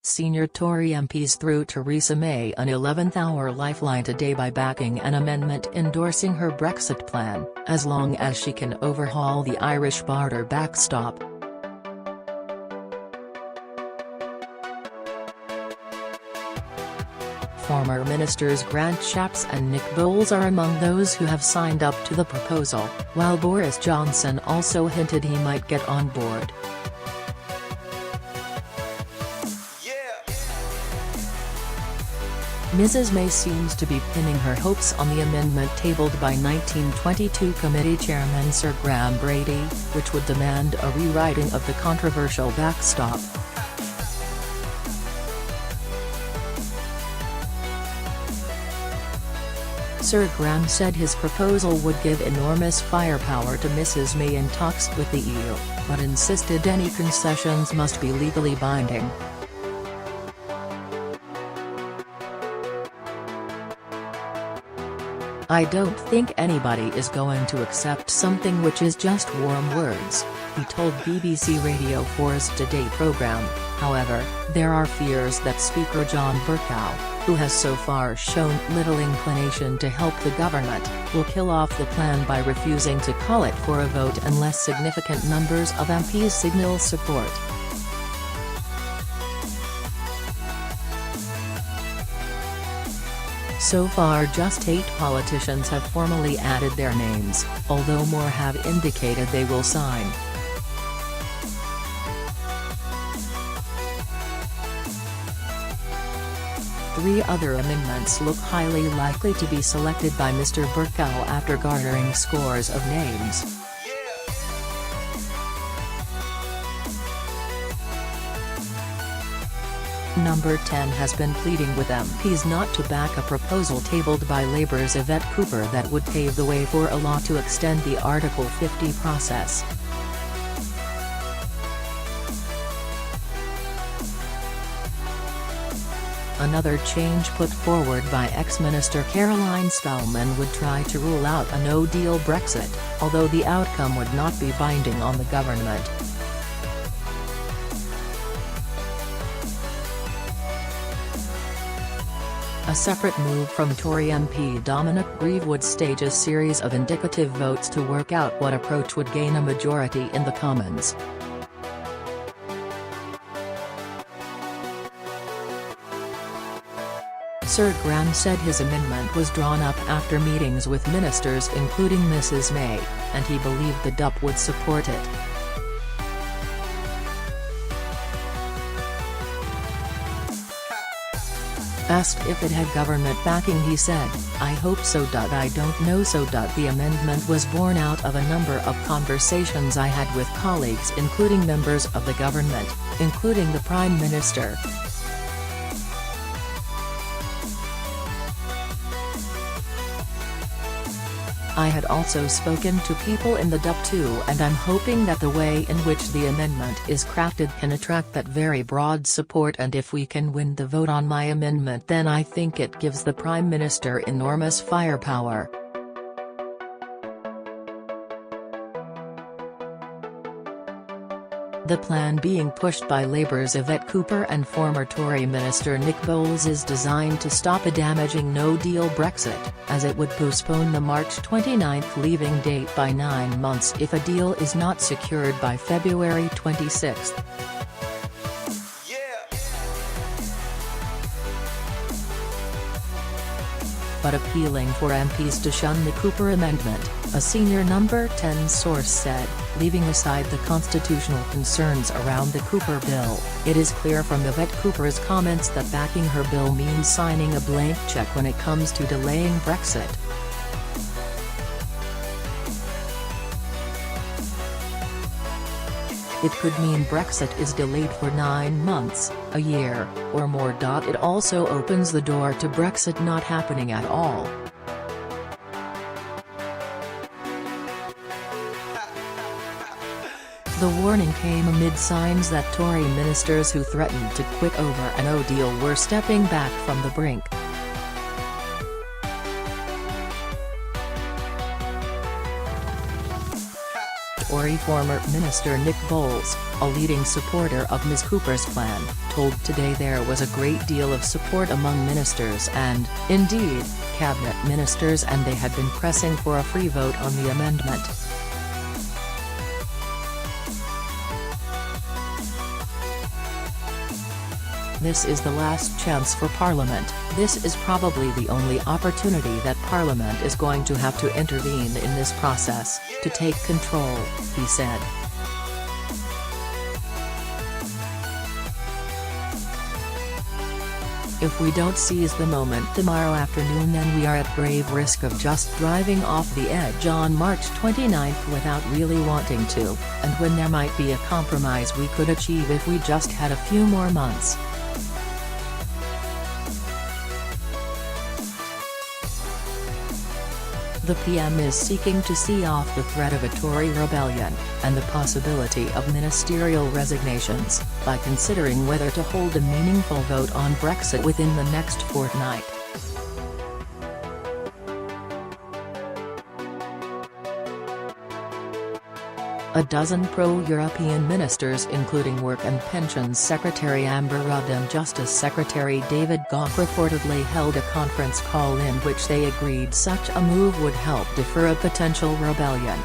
Senior Tory MPs threw Theresa May an 11th-hour lifeline today by backing an amendment endorsing her Brexit plan, as long as she can overhaul the Irish border backstop. Former ministers Grant Shapps and Nick Boles are among those who have signed up to the proposal, while Boris Johnson also hinted he might get on board. Mrs May seems to be pinning her hopes on the amendment tabled by 1922 committee chairman Sir Graham Brady, which would demand a rewriting of the controversial backstop. Sir Graham said his proposal would give enormous firepower to Mrs May in talks with the EU, but insisted any concessions must be legally binding. "I don't think anybody is going to accept something which is just warm words," he told BBC Radio 4's Today programme. However, there are fears that Speaker John Bercow, who has so far shown little inclination to help the government, will kill off the plan by refusing to call it for a vote unless significant numbers of MPs signal support. So far just 8 politicians have formally added their names, although more have indicated they will sign. Three other amendments look highly likely to be selected by Mr Bercow after garnering scores of names. Number 10 has been pleading with MPs not to back a proposal tabled by Labour's Yvette Cooper that would pave the way for a law to extend the Article 50 process. Another change put forward by ex-Minister Caroline Spelman would try to rule out a no-deal Brexit, although the outcome would not be binding on the government. A separate move from Tory MP Dominic Grieve would stage a series of indicative votes to work out what approach would gain a majority in the Commons. Sir Graham said his amendment was drawn up after meetings with ministers including Mrs May, and he believed the DUP would support it. Asked if it had government backing, he said, "I hope so. I don't know. So. The amendment was born out of a number of conversations I had with colleagues including members of the government, including the Prime Minister. I had also spoken to people in the DUP too, and I'm hoping that the way in which the amendment is crafted can attract that very broad support, and if we can win the vote on my amendment, then I think it gives the Prime Minister enormous firepower." The plan being pushed by Labour's Yvette Cooper and former Tory Minister Nick Boles is designed to stop a damaging no-deal Brexit, as it would postpone the March 29 leaving date by 9 months if a deal is not secured by February 26. But appealing for MPs to shun the Cooper amendment, a senior Number 10 source said, leaving aside the constitutional concerns around the Cooper bill, it is clear from Yvette Cooper's comments that backing her bill means signing a blank cheque when it comes to delaying Brexit. It could mean Brexit is delayed for 9 months, a year, or more. It also opens the door to Brexit not happening at all. The warning came amid signs that Tory ministers who threatened to quit over a no deal were stepping back from the brink. Tory former Minister Nick Boles, a leading supporter of Ms Cooper's plan, told Today there was a great deal of support among ministers and, indeed, cabinet ministers, and they had been pressing for a free vote on the amendment. This is the last chance for Parliament. This is probably the only opportunity that Parliament is going to have to intervene in this process, to take control, he said. If we don't seize the moment tomorrow afternoon, then we are at grave risk of just driving off the edge on March 29th without really wanting to, and when there might be a compromise we could achieve if we just had a few more months. The PM is seeking to see off the threat of a Tory rebellion, and the possibility of ministerial resignations, by considering whether to hold a meaningful vote on Brexit within the next fortnight. A dozen pro-European ministers, including Work and Pensions Secretary Amber Rudd and Justice Secretary David Gauke, reportedly held a conference call in which they agreed such a move would help defer a potential rebellion.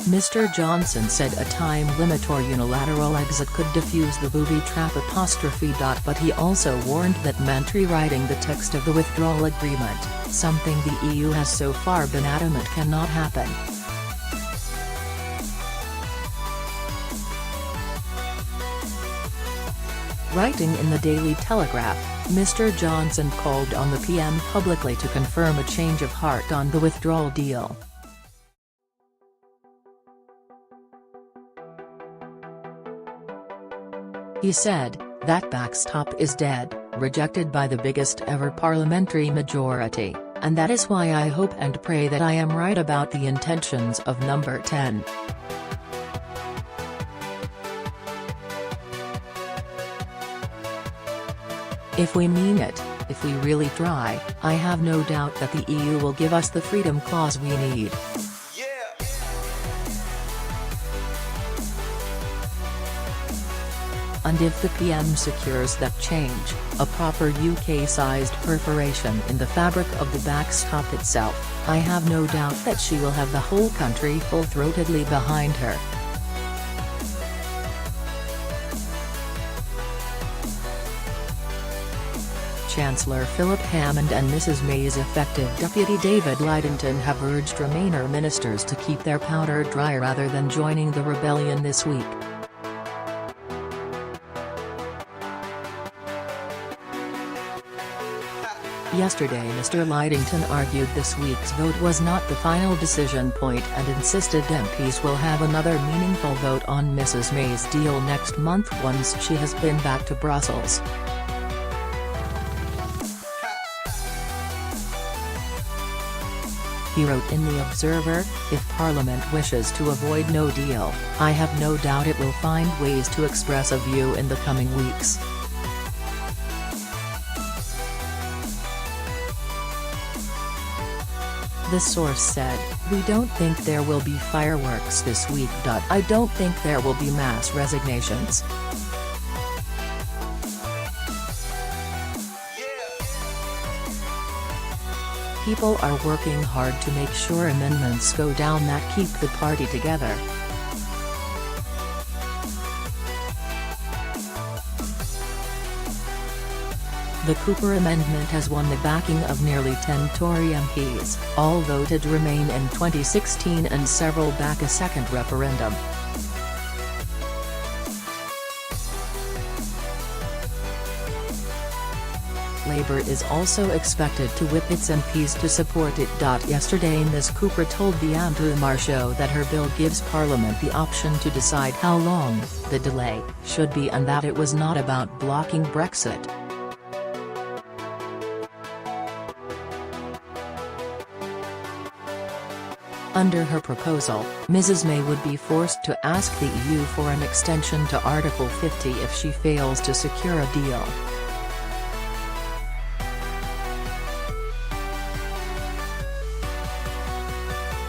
Mr Johnson said a time limit or unilateral exit could defuse the booby trap '. But he also warned that meant rewriting the text of the withdrawal agreement, something the EU has so far been adamant cannot happen. Writing in the Daily Telegraph, Mr Johnson called on the PM publicly to confirm a change of heart on the withdrawal deal. He said, "That backstop is dead, rejected by the biggest ever parliamentary majority, and that is why I hope and pray that I am right about the intentions of number 10. If we mean it, if we really try, I have no doubt that the EU will give us the freedom clause we need." And if the PM secures that change, a proper UK-sized perforation in the fabric of the backstop itself, I have no doubt that she will have the whole country full-throatedly behind her. Chancellor Philip Hammond and Mrs May's effective deputy David Lidington have urged Remainer ministers to keep their powder dry rather than joining the rebellion this week. Yesterday Mr Lidington argued this week's vote was not the final decision point and insisted MPs will have another meaningful vote on Mrs May's deal next month once she has been back to Brussels. He wrote in The Observer, "If Parliament wishes to avoid no deal, I have no doubt it will find ways to express a view in the coming weeks." The source said, "We don't think there will be fireworks this week. I don't think there will be mass resignations. People are working hard to make sure amendments go down that keep the party together." The Cooper amendment has won the backing of nearly 10 Tory MPs, all voted Remain in 2016 and several back a second referendum. Labour is also expected to whip its MPs to support it. Yesterday Ms Cooper told the Andrew Marr Show that her bill gives Parliament the option to decide how long the delay should be and that it was not about blocking Brexit. Under her proposal, Mrs May would be forced to ask the EU for an extension to Article 50 if she fails to secure a deal.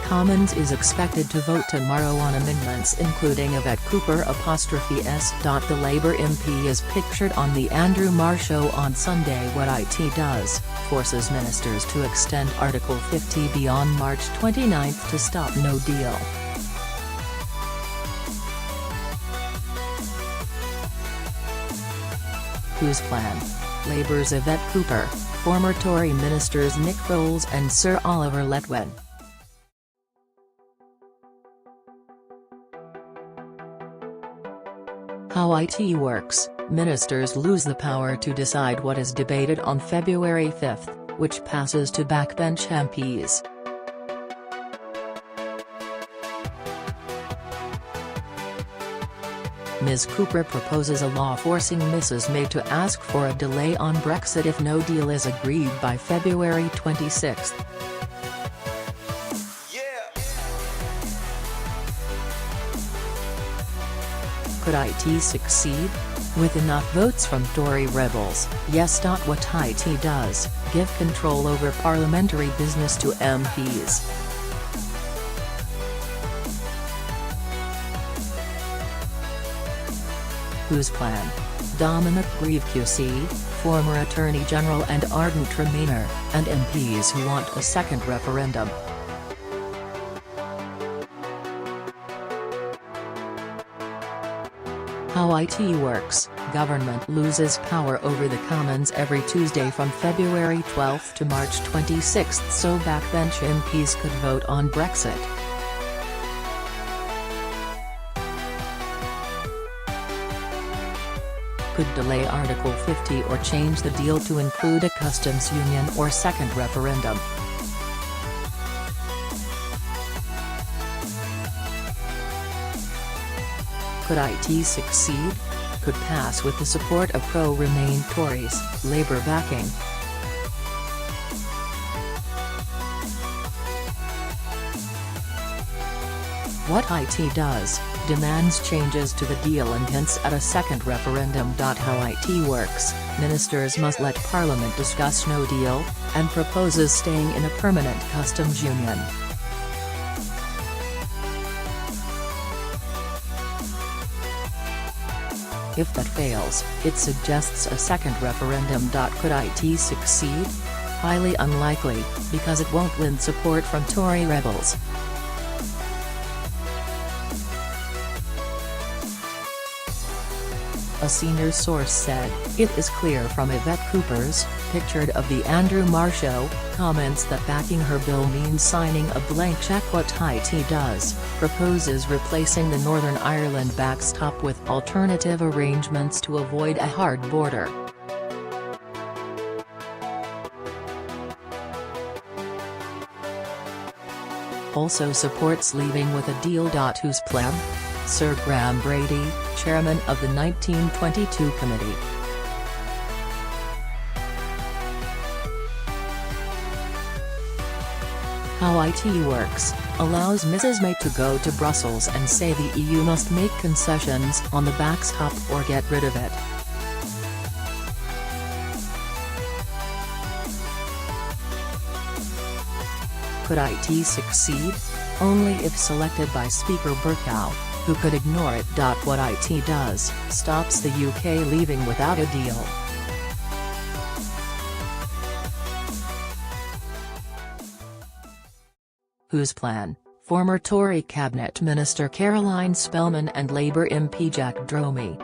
Commons is expected to vote tomorrow on amendments including Yvette Cooper '(S). The Labour MP is pictured on the Andrew Marr show on Sunday. What IT does, forces ministers to extend Article 50 beyond March 29 to stop no deal. Whose plan? Labour's Yvette Cooper, former Tory ministers Nick Boles and Sir Oliver Letwin. How IT works: ministers lose the power to decide what is debated on February 5, which passes to backbench MPs. Ms Cooper proposes a law forcing Mrs May to ask for a delay on Brexit if no deal is agreed by February 26. Could IT succeed? With enough votes from Tory rebels, yes. What IT does, give control over parliamentary business to MPs. Whose plan? Dominic Grieve QC, former Attorney General and ardent Remainer, and MPs who want a second referendum. How IT works: government loses power over the Commons every Tuesday from February 12 to March 26, so backbench MPs could vote on Brexit. Could delay Article 50 or change the deal to include a customs union or second referendum. Could IT succeed? Could pass with the support of pro-Remain Tories, Labour backing. What IT does, demands changes to the deal and hints at a second referendum. How IT works: ministers must let Parliament discuss no deal, and proposes staying in a permanent customs union. If that fails, it suggests a second referendum. Could IT succeed? Highly unlikely, because it won't win support from Tory rebels. A senior source said, "It is clear from Yvette Cooper's, pictured of the Andrew Marr show, comments that backing her bill means signing a blank check." What IT does, proposes replacing the Northern Ireland backstop with alternative arrangements to avoid a hard border. Also supports leaving with a deal. Whose pleb? Sir Graham Brady, chairman of the 1922 committee. How IT works, allows Mrs May to go to Brussels and say the EU must make concessions on the backstop or get rid of it. Could IT succeed? Only if selected by Speaker Bercow, who could ignore it. What IT does, stops the UK leaving without a deal. Whose plan? Former Tory Cabinet Minister Caroline Spelman and Labour MP Jack Dromey.